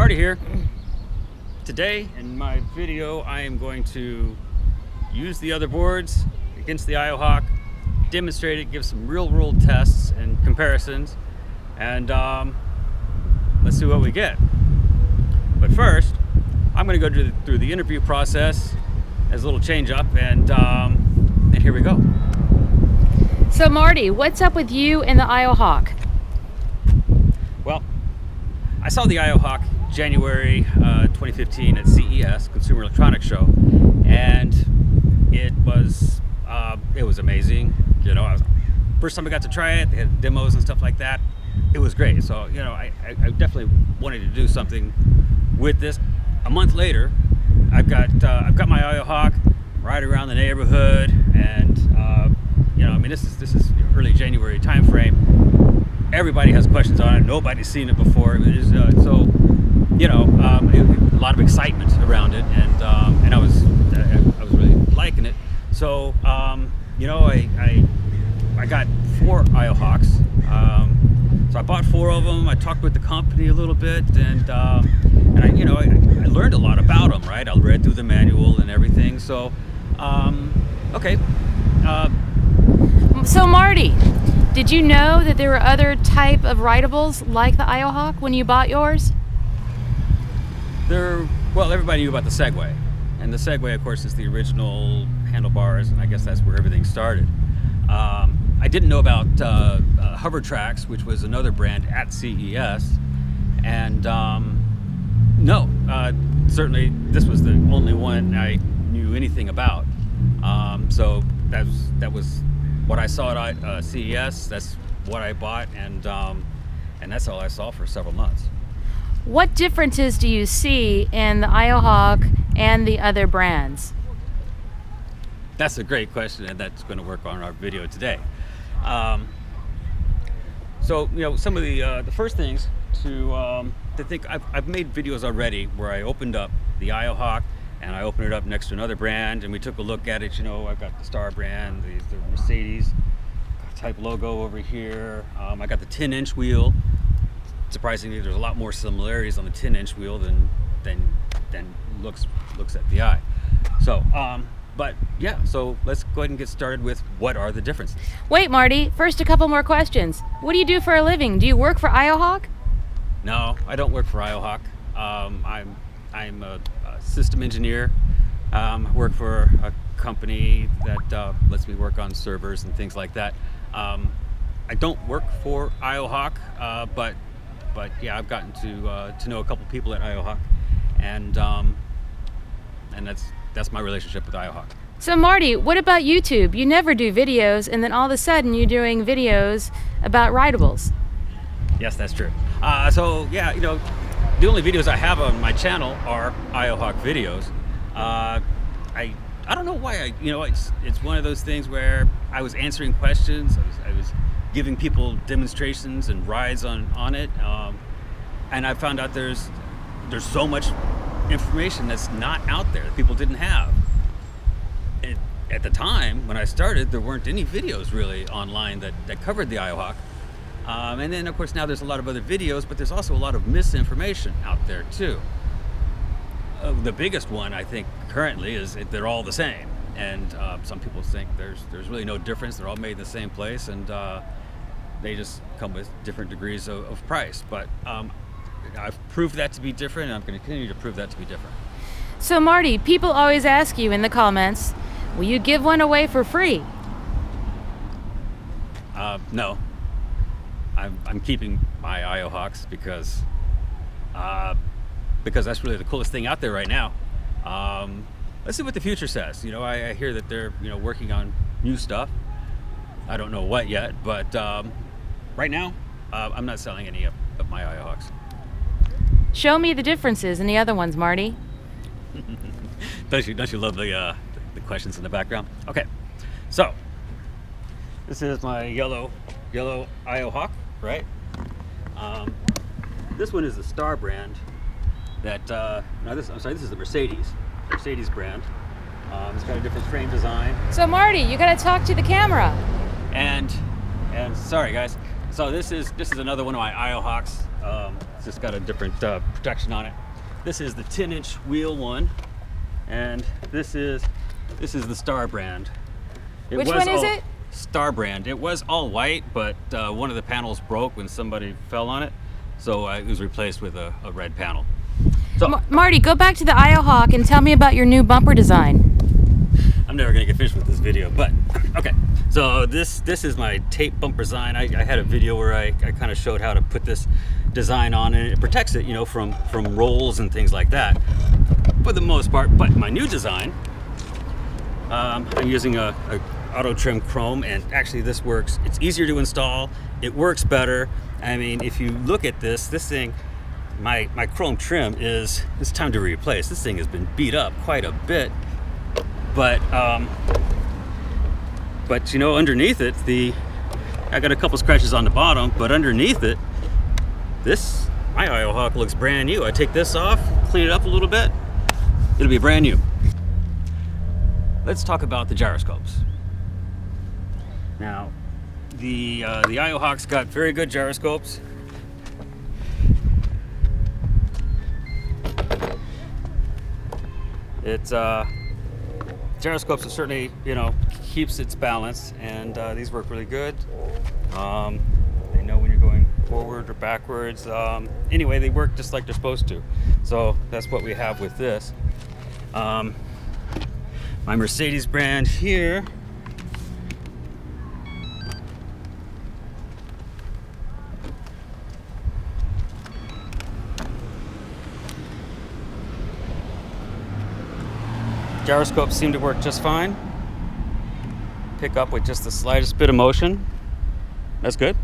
Marty here. Today in my video I am going to use the other boards against the IOHawk, demonstrate it, give some real world tests and comparisons, and let's see what we get. But first I'm going to go through the interview process as a little change up, and here we go. So Marty, what's up with you and the IOHawk? Well, I saw the IOHawk January 2015 at CES, Consumer Electronics Show, and it was amazing. You know, first time I got to try it, they had demos and stuff like that. It was great. So, you know, I definitely wanted to do something with this. A month later, I've got my IOHawk right around the neighborhood, and you know, I mean, this is early January time frame. Everybody has questions on it. Nobody's seen it before. It is, so, you know, a lot of excitement around it, and I was really liking it. So, you know, I got 4 IOHawks. So I bought 4 of them. I talked with the company a little bit, and I learned a lot about them. Right, I read through the manual and everything. So, okay. So Marty, did you know that there were other type of rideables like the IOHawk when you bought yours? Well, everybody knew about the Segway, and the Segway, of course, is the original handlebars, and I guess that's where everything started. I didn't know about Hover Tracks, which was another brand at CES, and no, certainly this was the only one I knew anything about. So that was what I saw at CES. That's what I bought, and that's all I saw for several months. What differences do you see in the IOHawk and the other brands? That's a great question, and that's going to work on our video today. So, you know, some of the first things to think, I've made videos already where I opened up the IOHawk and I opened it up next to another brand, and we took a look at it. You know, I've got the Star brand, the Mercedes type logo over here. I got the 10-inch wheel. Surprisingly, there's a lot more similarities on the 10-inch wheel than looks at the eye. So, but yeah, so let's go ahead and get started with what are the differences. Wait, Marty, first a couple more questions. What do you do for a living? Do you work for IOHawk? No, I don't work for IOHawk. I'm a system engineer. I work for a company that lets me work on servers and things like that. I don't work for IOHawk, but yeah, I've gotten to know a couple people at IOHawk, and that's my relationship with IOHawk. So Marty, what about YouTube? You never do videos, and then all of a sudden you're doing videos about rideables. Yes, that's true. So yeah, you know, the only videos I have on my channel are IOHawk videos. I don't know why. It's one of those things where I was answering questions. I was giving people demonstrations and rides on it, and I found out there's so much information that's not out there that people didn't have. At the time when I started, there weren't any videos really online that covered the IOHawk. And then, of course, now there's a lot of other videos, but there's also a lot of misinformation out there too. The biggest one, I think, currently is they're all the same, and some people think there's really no difference. They're all made in the same place, and they just come with different degrees of price. But I've proved that to be different, and I'm going to continue to prove that to be different. So Marty, people always ask you in the comments, will you give one away for free? No. I'm keeping my IOHawks because that's really the coolest thing out there right now. Let's see what the future says. You know, I hear that they're working on new stuff. I don't know what yet, but right now I'm not selling any of my IOHawks. Show me the differences in the other ones, Marty. Don't you love the questions in the background? Okay, so this is my yellow IOHawk, right? This one is the Star brand. This is the Mercedes brand. It's got a different frame design. So Marty, you gotta talk to the camera. And sorry guys. So this is another one of my IOHawks. just got a different protection on it. This is the 10-inch wheel one, and this is the Star brand. Which one is it? Star brand. It was all white, but one of the panels broke when somebody fell on it, so it was replaced with a red panel. So Marty, go back to the IO-Hawk and tell me about your new bumper design. I'm never gonna get finished with this video, but okay. So this is my tape bumper design. I had a video where I kind of showed how to put this design on, and it protects it, you know, from rolls and things like that, for the most part. But my new design, I'm using a auto trim chrome, and actually this works. It's easier to install. It works better. I mean, if you look at this thing, my chrome trim it's time to replace. This thing has been beat up quite a bit. But you know, underneath it, I got a couple scratches on the bottom, but underneath it, my IO-Hawk looks brand new. I take this off, clean it up a little bit, it'll be brand new. Let's talk about the gyroscopes. Now, the IO-Hawk's got very good gyroscopes. It's gyroscopes are certainly, you know, keeps its balance, and these work really good. They know when you're going forward or backwards. Anyway, they work just like they're supposed to. So that's what we have with this. My Mercedes brand here. Gyroscopes seem to work just fine. Pick up with just the slightest bit of motion. That's good.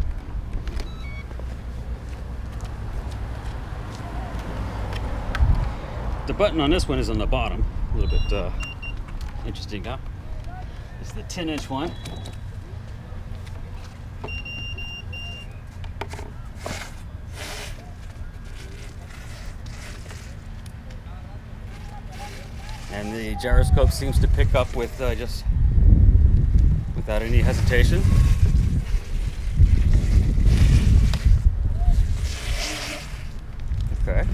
The button on this one is on the bottom. A little bit interesting, huh? This is the 10-inch one. And the gyroscope seems to pick up with just without any hesitation. Okay.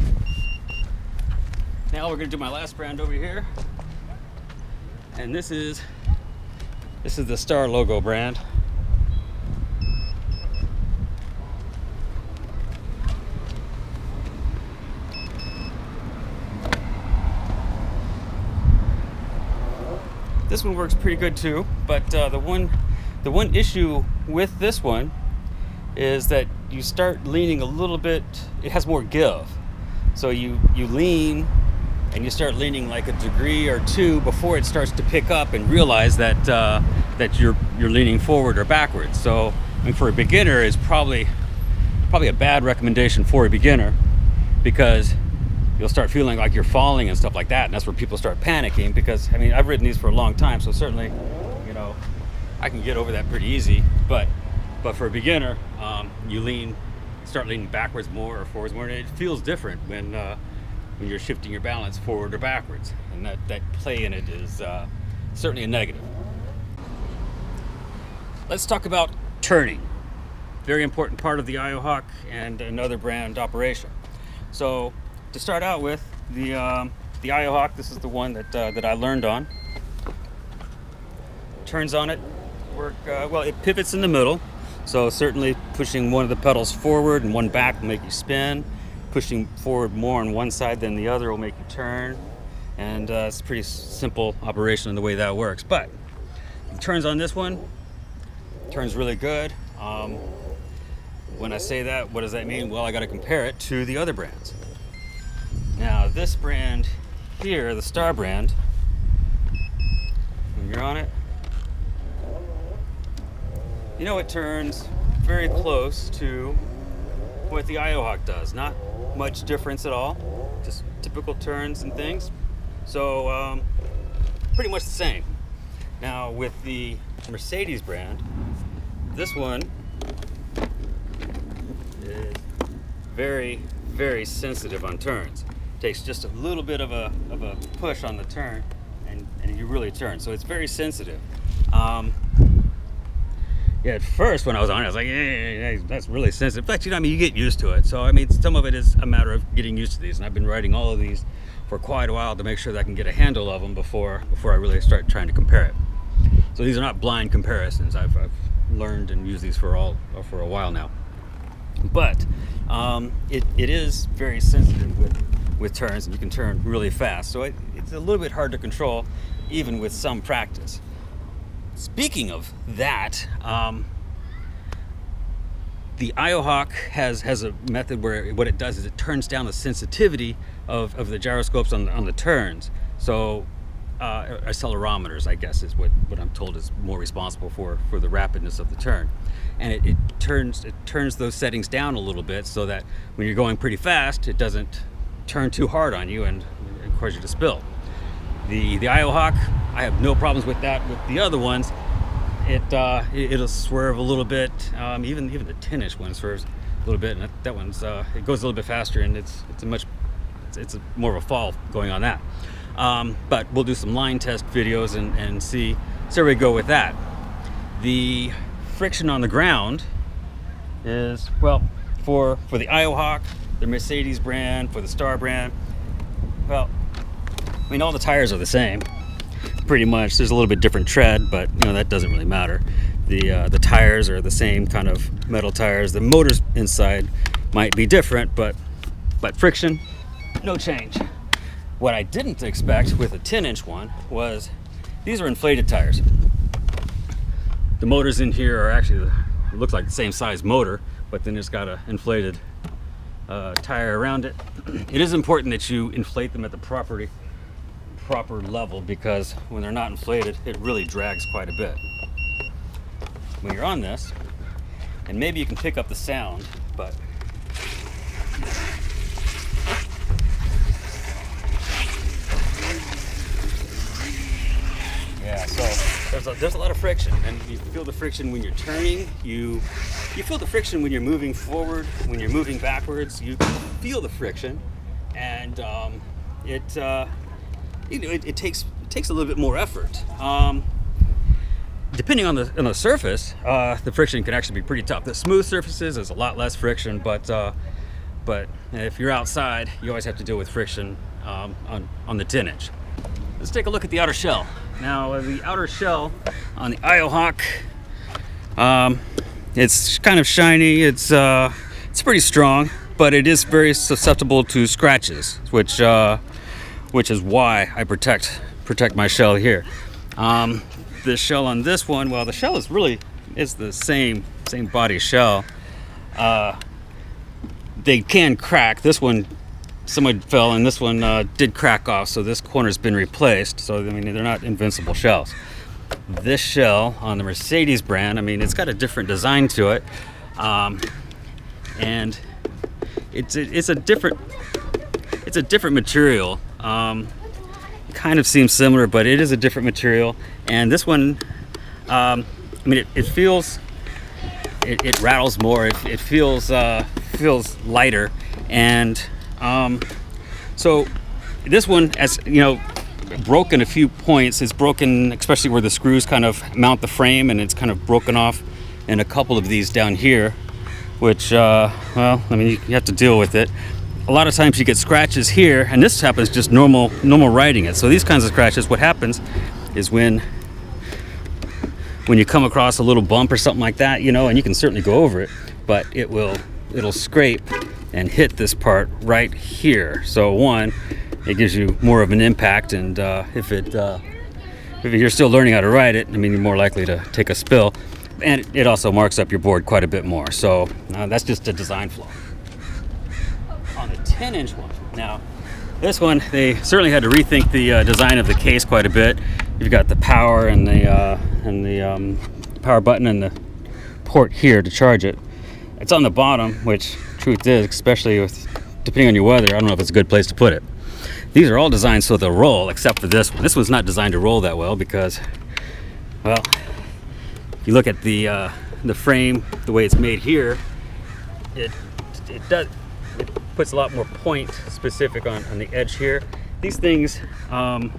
Now we're going to do my last brand over here, and this is the Star logo brand. This one works pretty good too, but the one issue with this one is that you start leaning a little bit. It has more give, so you lean, and you start leaning like a degree or two before it starts to pick up and realize that that you're leaning forward or backwards. So I mean, for a beginner, is probably a bad recommendation for a beginner, because you'll start feeling like you're falling and stuff like that, and that's where people start panicking. Because I mean, I've ridden these for a long time, so certainly, you know, I can get over that pretty easy. But for a beginner, you start leaning backwards more or forwards more, and it feels different when you're shifting your balance forward or backwards, and that play in it is certainly a negative. Let's talk about turning. Very important part of the IO-Hawk and another brand operation. So to start out with, the IO-Hawk, this is the one that I learned on. Turns on it work well. It pivots in the middle, so certainly pushing one of the pedals forward and one back will make you spin. Pushing forward more on one side than the other will make you turn, and it's a pretty simple operation in the way that works. But it turns on this one, turns really good. When I say that, what does that mean? Well, I got to compare it to the other brands. Now this brand here, the Star brand, when you're on it, you know, it turns very close to what the IO-Hawk does. Not much difference at all, just typical turns and things. So pretty much the same. Now with the Mercedes brand, this one is very, very sensitive on turns. Takes just a little bit of a push on the turn, and you really turn. So it's very sensitive. Yeah, at first when I was on it, I was like, yeah, that's really sensitive. But you know, I mean, you get used to it. So I mean, some of it is a matter of getting used to these. And I've been writing all of these for quite a while to make sure that I can get a handle of them before I really start trying to compare it. So these are not blind comparisons. I've learned and used these for a while now. But it is very sensitive with turns, and you can turn really fast. So it's a little bit hard to control, even with some practice. Speaking of that, the IOHawk has a method where what it does is it turns down the sensitivity of the gyroscopes on the turns. So accelerometers, I guess, is what I'm told is more responsible for the rapidness of the turn. And it turns those settings down a little bit so that when you're going pretty fast, it doesn't turn too hard on you and cause you to spill. The IOHawk, I have no problems with that. With the other ones, it'll swerve a little bit. Even the 10-inch one swerves a little bit, and that one's it goes a little bit faster, and it's more of a fall going on that. But we'll do some line test videos and see where we go with that. The friction on the ground is, well, for the IOHawk, the Mercedes brand, for the Star brand, well, I mean, all the tires are the same, pretty much. There's a little bit different tread, but you know, that doesn't really matter. The tires are the same kind of metal tires. The motors inside might be different, but friction, no change. What I didn't expect with a 10-inch one was these are inflated tires. The motors in here are actually, it looks like the same size motor, but then it's got an inflated tire around it. It is important that you inflate them at the proper level, because when they're not inflated, it really drags quite a bit. When you're on this, and maybe you can pick up the sound, but yeah, so there's a lot of friction, and you feel the friction when you're turning. You feel the friction when you're moving forward, when you're moving backwards. You feel the friction, and it takes a little bit more effort. Depending on the surface, the friction can actually be pretty tough. The smooth surfaces, there's a lot less friction, but if you're outside, you always have to deal with friction on the 10-inch. Let's take a look at the outer shell. Now, the outer shell on the IOHawk, it's kind of shiny. It's pretty strong, but it is very susceptible to scratches, which is why I protect my shell here. The shell on this one, well, the shell is the same body shell. They can crack. This one, someone fell, and this one did crack off, so this corner's been replaced. So I mean, they're not invincible shells. This shell on the Mercedes brand, I mean, it's got a different design to it, and it's a different material. It kind of seems similar, but it is a different material. And this one, I mean, it feels, it rattles more. It feels lighter, and so this one, as you know, broken a few points. It's broken, especially where the screws kind of mount the frame, and it's kind of broken off in a couple of these down here, which, well, I mean, you have to deal with it. A lot of times you get scratches here, and this happens just normal riding it. So these kinds of scratches, what happens is when you come across a little bump or something like that, you know, and you can certainly go over it, but it'll scrape and hit this part right here. So one, it gives you more of an impact, and if you're still learning how to ride it, I mean, you're more likely to take a spill, and it also marks up your board quite a bit more. So that's just a design flaw. On the 10-inch one, now this one, they certainly had to rethink the design of the case quite a bit. You've got the power and the power button and the port here to charge it. It's on the bottom, which truth is, especially depending on your weather, I don't know if it's a good place to put it. These are all designed so they'll roll, except for this one. This one's not designed to roll that well because, well, if you look at the frame, the way it's made here, it puts a lot more point specific on the edge here. These things, it's kind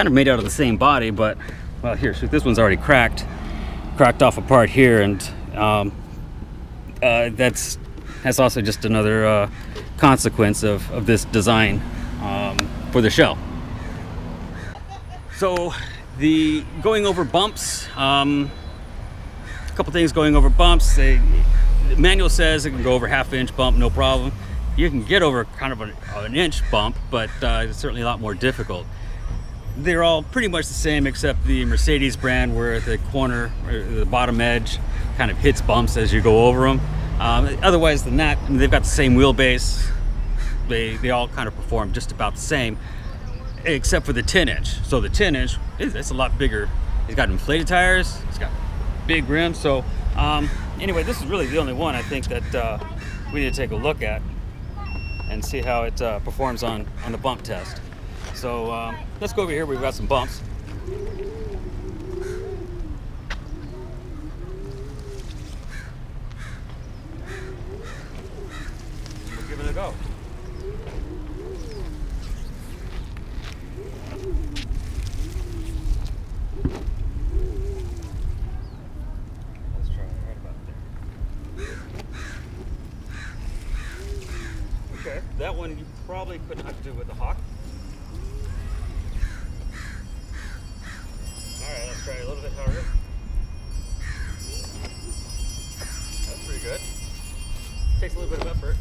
of made out of the same body, but, well, here, so this one's already cracked. cracked off a part here, and that's also just another consequence of this design for the shell. So the going over bumps, a couple things going over bumps. The manual says it can go over half-inch bump, no problem. You can get over kind of an inch bump, but it's certainly a lot more difficult. They're all pretty much the same except the Mercedes brand, where the corner or the bottom edge kind of hits bumps as you go over them. Otherwise than that, I mean, they've got the same wheelbase. They all kind of perform just about the same, except for the 10-inch. So the 10-inch, it's a lot bigger. It's got inflated tires. It's got big rims. So anyway, this is really the only one I think that we need to take a look at and see how it performs on the bump test. So let's go over here. We've got some bumps. We'll give it a go. Let's try it right about there. Okay, that one you probably could not do with the Hawk. Alright, let's try a little bit harder. That's pretty good. Takes a little bit of effort.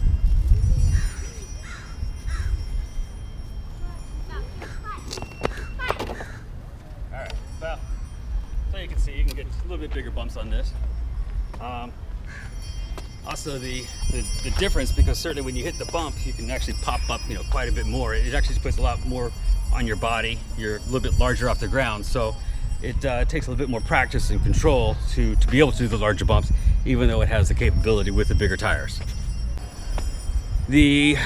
Alright, well, so you can see, you can get a little bit bigger bumps on this. Also the difference, because certainly when you hit the bump, you can actually pop up, quite a bit more. It actually puts a lot more on your body. You're a little bit larger off the ground, so it takes a little bit more practice and control to be able to do the larger bumps, even though it has the capability with the bigger tires. The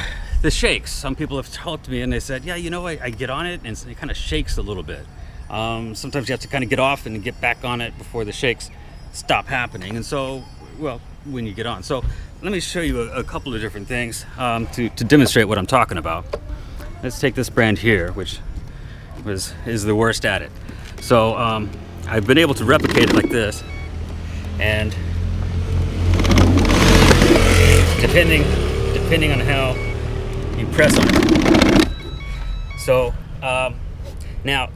shakes, some people have talked to me and they said, yeah, I get on it and it kind of shakes a little bit. Sometimes you have to kind of get off and get back on it before the shakes stop happening. And so, well, when you get on. So let me show you a couple of different things to demonstrate what I'm talking about. Let's take this brand here, which is the worst at it. So I've been able to replicate it like this, and depending on how you press on it. So now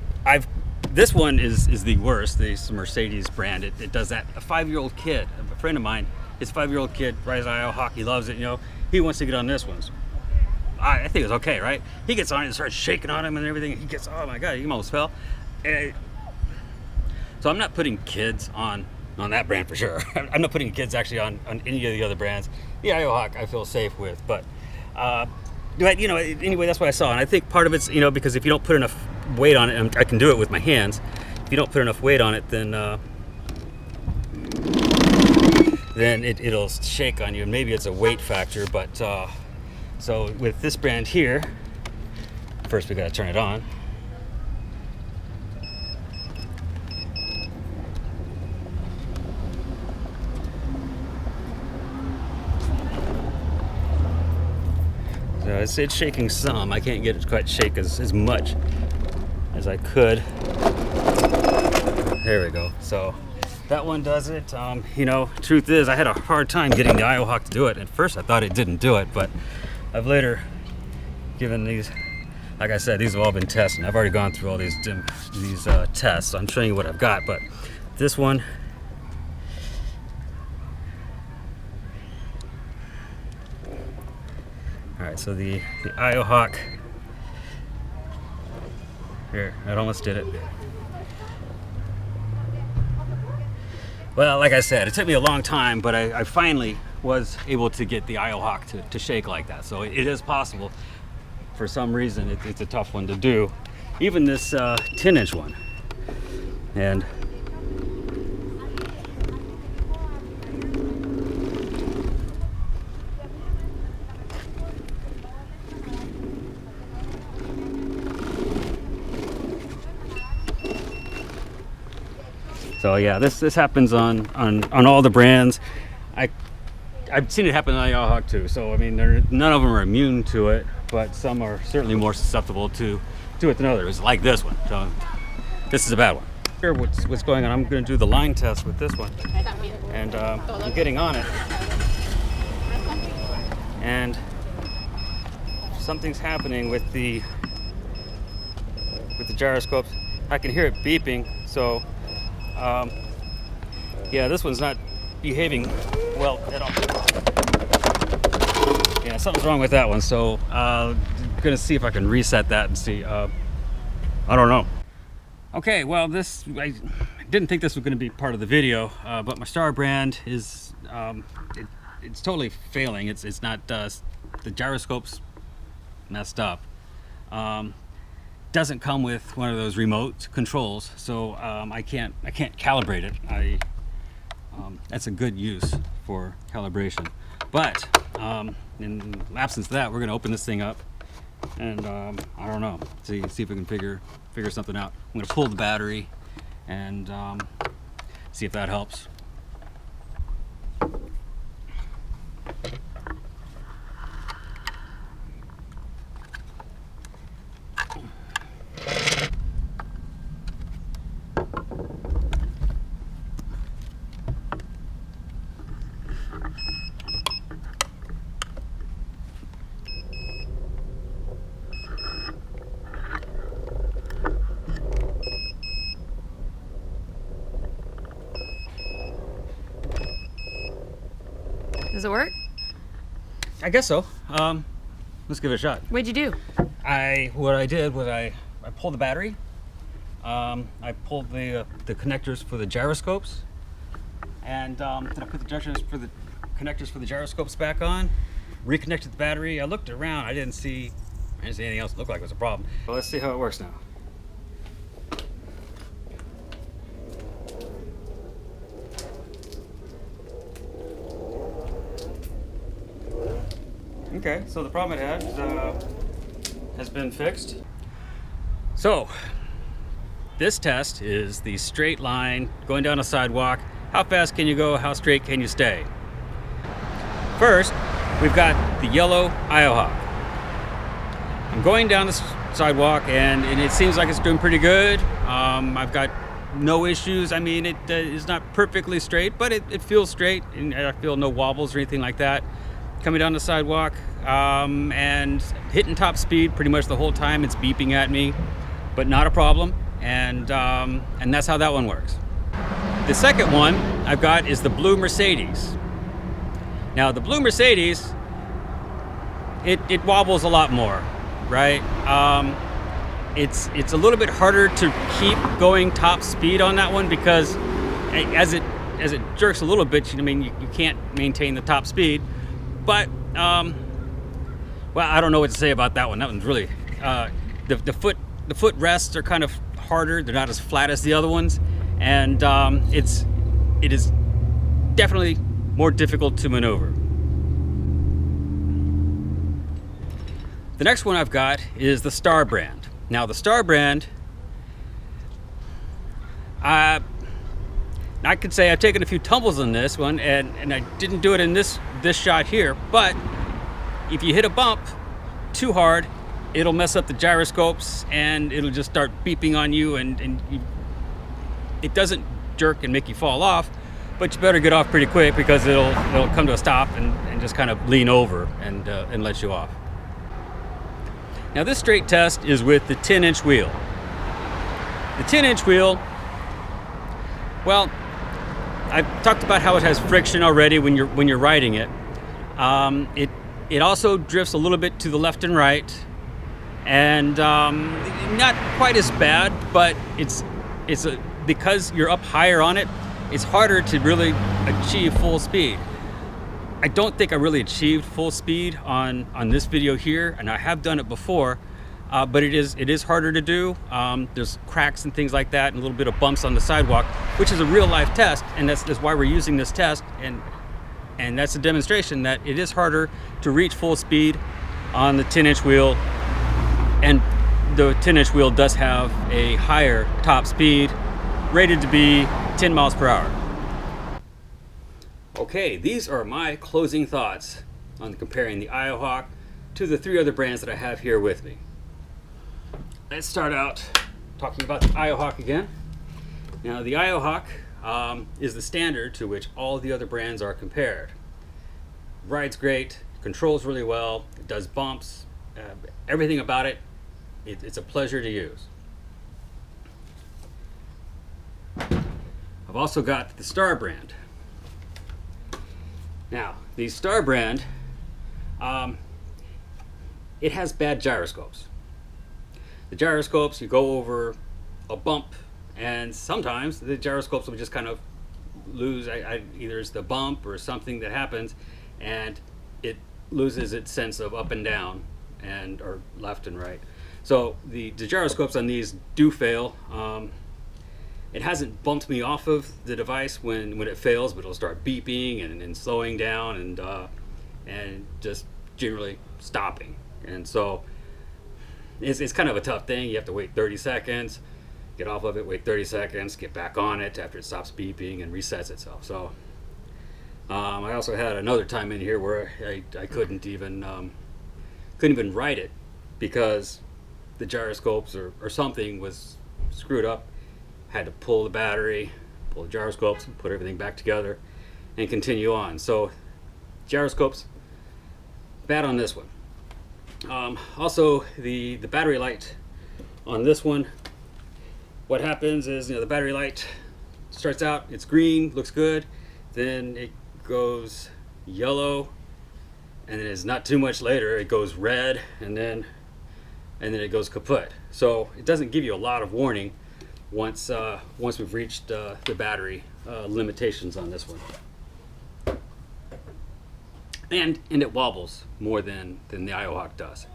this one is the worst. This Mercedes brand. It does that. A 5-year-old kid, a friend of mine, his 5-year-old kid rides IO-Hawk. He loves it. He wants to get on this one. So I think it's okay, right? He gets on it and starts shaking on him and everything. He gets, oh my God, he almost fell. So I'm not putting kids on that brand for sure. I'm not putting kids actually on any of the other brands. The IO-Hawk I feel safe with, but anyway, that's what I saw. And I think part of it's, because if you don't put enough weight on it, and I can do it with my hands, if you don't put enough weight on it, then it'll shake on you. And maybe it's a weight factor, but so with this brand here, first we gotta turn it on. So it's shaking some. I can't get it to quite shake as much as I could. There we go. So that one does it. Truth is, I had a hard time getting the IO-Hawk to do it. At first I thought it didn't do it, but I've later given these, like I said, these have all been tested. I've already gone through all these tests. So I'm showing you what I've got, but this one, all right, so the IO-Hawk, here, I almost did it. Well, like I said, it took me a long time, but I finally was able to get the IO-Hawk to shake like that. So it is possible. For some reason, it's a tough one to do. Even this 10-inch one. And so yeah, this happens on all the brands. I've seen it happen on the IO-Hawk too. So I mean, none of them are immune to it, but some are certainly more susceptible to it than others, like this one. So this is a bad one. Here, what's going on? I'm going to do the line test with this one, and I'm getting on it, and something's happening with the gyroscopes. I can hear it beeping, so yeah, this one's not behaving well at all. Yeah, something's wrong with that one, so I'm gonna see if I can reset that and see. I don't know. Okay, well, I didn't think this was gonna be part of the video, but my star brand is it's totally failing. It's not the gyroscope's messed up. Doesn't come with one of those remote controls, so I can't calibrate it. That's a good use for calibration, but in absence of that, we're gonna open this thing up and I don't know, see if we can figure something out. I'm gonna pull the battery and see if that helps. Does it work? I guess so. Let's give it a shot. What'd you do? What I did was I pulled the battery. I pulled the connectors for the gyroscopes, and then I put the connectors for the gyroscopes back on. Reconnected the battery. I looked around. I didn't see anything else that looked like it was a problem. Well, let's see how it works now. Okay, so the problem it had has been fixed. So this test is the straight line going down a sidewalk. How fast can you go? How straight can you stay? First, we've got the yellow IOHawk. I'm going down the sidewalk and it seems like it's doing pretty good. I've got no issues. I mean, it is not perfectly straight, but it feels straight, and I feel no wobbles or anything like that. Coming down the sidewalk and hitting top speed pretty much the whole time. It's beeping at me, but not a problem. And that's how that one works. The second one I've got is the blue Mercedes. Now the blue Mercedes, it wobbles a lot more, right? It's a little bit harder to keep going top speed on that one because as it jerks a little bit, I mean, you can't maintain the top speed. But well, I don't know what to say about that one. That one's really the foot rests are kind of harder. They're not as flat as the other ones, and it is definitely more difficult to maneuver. The next one I've got is the Star brand. Now the Star brand, I could say I've taken a few tumbles on this one, and I didn't do it in this shot here, but if you hit a bump too hard, it'll mess up the gyroscopes and it'll just start beeping on you, and it doesn't jerk and make you fall off, but you better get off pretty quick because it'll come to a stop and just kind of lean over and let you off. Now this straight test is with the 10-inch wheel. The 10-inch wheel, well, I've talked about how it has friction already when you're riding it. It also drifts a little bit to the left and right, and not quite as bad, but because you're up higher on it, it's harder to really achieve full speed. I don't think I really achieved full speed on this video here, and I have done it before, but it is harder to do. There's cracks and things like that, and a little bit of bumps on the sidewalk, which is a real life test, and that's why we're using this test, and that's a demonstration that it is harder to reach full speed on the 10-inch wheel, and the 10-inch wheel does have a higher top speed, rated to be 10 miles per hour. Okay, these are my closing thoughts on comparing the IOHawk to the 3 other brands that I have here with me. Let's start out talking about the IOHawk again. Now the IO-Hawk is the standard to which all the other brands are compared. Rides great, controls really well, it does bumps, everything about it, it's a pleasure to use. I've also got the Star brand. Now, the Star brand, it has bad gyroscopes. The gyroscopes, you go over a bump, and sometimes the gyroscopes will just kind of lose, either it's the bump or something that happens, and it loses its sense of up and down, or left and right. So the gyroscopes on these do fail. It hasn't bumped me off of the device when it fails, but it'll start beeping and slowing down and just generally stopping. And so it's kind of a tough thing. You have to wait 30 seconds, get off of it, wait 30 seconds, get back on it after it stops beeping and resets itself. So I also had another time in here where I couldn't even write it because the gyroscopes or something was screwed up. Had to pull the battery, pull the gyroscopes, put everything back together, and continue on. So gyroscopes, bad on this one. Also, the battery light on this one, what happens is, the battery light starts out, it's green, looks good, then it goes yellow, and then it's not too much later, it goes red, and then it goes kaput. So it doesn't give you a lot of warning once we've reached the battery limitations on this one. And it wobbles more than the IO-Hawk does.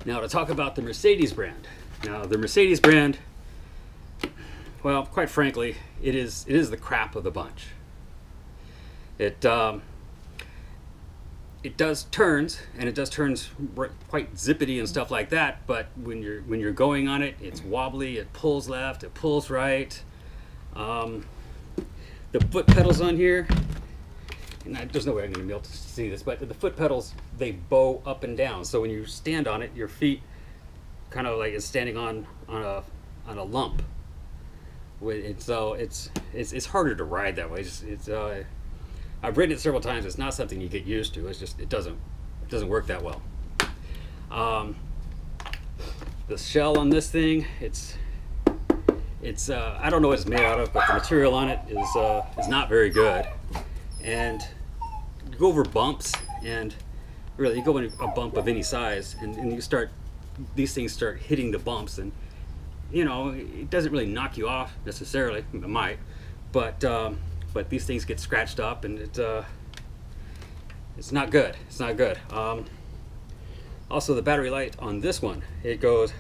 Now to talk about the Mercedes brand. Now the Mercedes brand, well, quite frankly, it is the crap of the bunch. It does turns, and it does turns quite zippity and stuff like that, but when you're going on it, it's wobbly, it pulls left, it pulls right. The foot pedals on here, and there's no way I'm going to be able to see this, but the foot pedals, they bow up and down, so when you stand on it, your feet kind of like is standing on a lump. So it's harder to ride that way. I've ridden it several times. It's not something you get used to. It's just it doesn't work that well. The shell on this thing, it's I don't know what it's made out of, but the material on it is not very good. And you go over bumps, and really you go in a bump of any size, and these things start hitting the bumps, and it doesn't really knock you off necessarily. It might, but these things get scratched up, and it's not good. It's not good. Also, the battery light on this one, it goes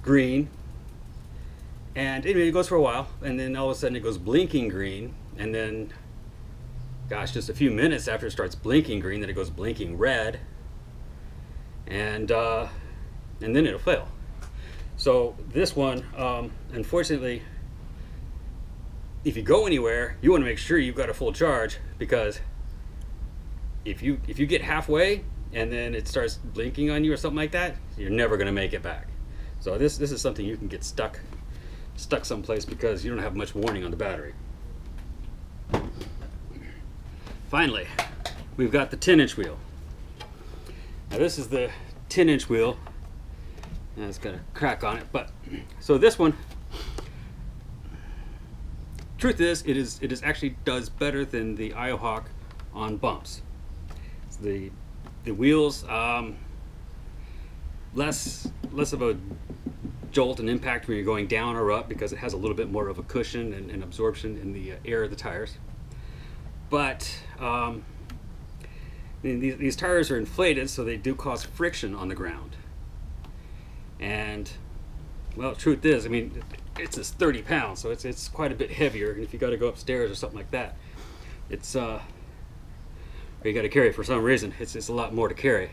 green, and it goes for a while, and then all of a sudden it goes blinking green, and then, gosh, just a few minutes after it starts blinking green, then it goes blinking red, and then it'll fail. So this one, unfortunately, if you go anywhere, you want to make sure you've got a full charge, because if you get halfway and then it starts blinking on you or something like that, you're never going to make it back. So this is something you can get stuck someplace because you don't have much warning on the battery. Finally, we've got the 10-inch wheel. Now this is the 10-inch wheel, and it's got a crack on it, but so this one, truth is, it is actually does better than the IO-Hawk on bumps. The wheels, less of a jolt and impact when you're going down or up, because it has a little bit more of a cushion and absorption in the air of the tires. But these tires are inflated, so they do cause friction on the ground. And well, truth is, I mean, it's 30 pounds, so it's quite a bit heavier. And if you got to go upstairs or something like that, it's or you got to carry it for some reason, it's a lot more to carry.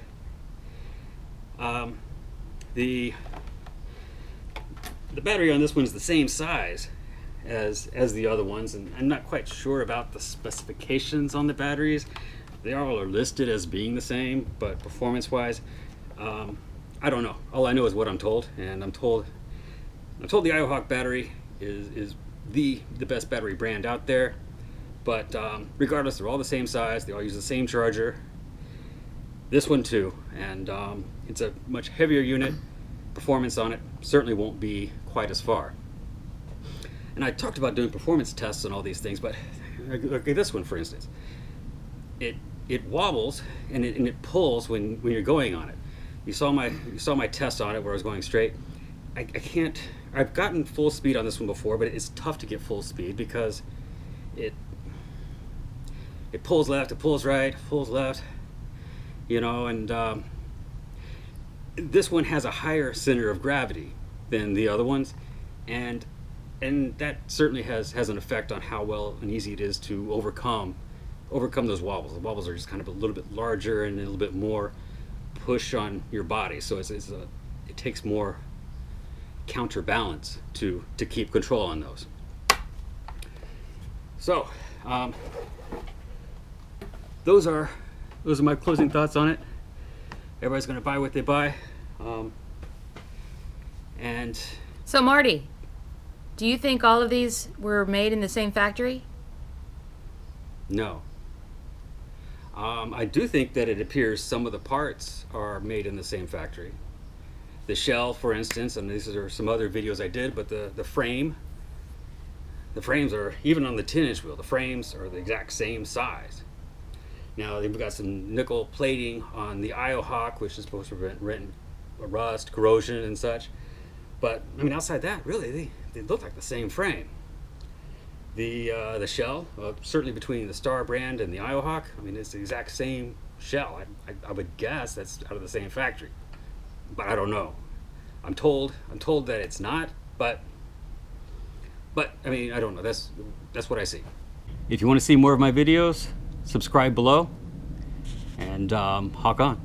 The battery on this one is the same size as the other ones, and I'm not quite sure about the specifications on the batteries. They all are listed as being the same, but performance-wise, I don't know. All I know is what I'm told, and I'm told I'm told the IOHawk battery is the best battery brand out there, but regardless, they're all the same size, they all use the same charger. This one too, and it's a much heavier unit. Performance on it certainly won't be quite as far. And I talked about doing performance tests on all these things, but look at this one for instance. It wobbles and it pulls when you're going on it. You saw my test on it where I was going straight. I can't. I've gotten full speed on this one before, but it's tough to get full speed because it pulls left, it pulls right, pulls left, you know. And this one has a higher center of gravity than the other ones, and that certainly has an effect on how well and easy it is to overcome those wobbles. The wobbles are just kind of a little bit larger and a little bit more push on your body, so it takes more counterbalance to keep control on those. So those are my closing thoughts on it. Everybody's going to buy what they buy, and So Marty, do you think all of these were made in the same factory? no. I do think that it appears some of the parts are made in the same factory. The shell, for instance, and these are some other videos I did, but the frames are, even on the 10-inch wheel, the frames are the exact same size. Now they've got some nickel plating on the IOHawk, which is supposed to prevent rust, corrosion, and such. But I mean, outside that, really, they look like the same frame. The shell, certainly between the Star brand and the IOHawk, I mean, it's the exact same shell. I would guess that's out of the same factory, but I don't know. I'm told that it's not, but I mean, I don't know. That's what I see. If you want to see more of my videos, subscribe below, and hawk on.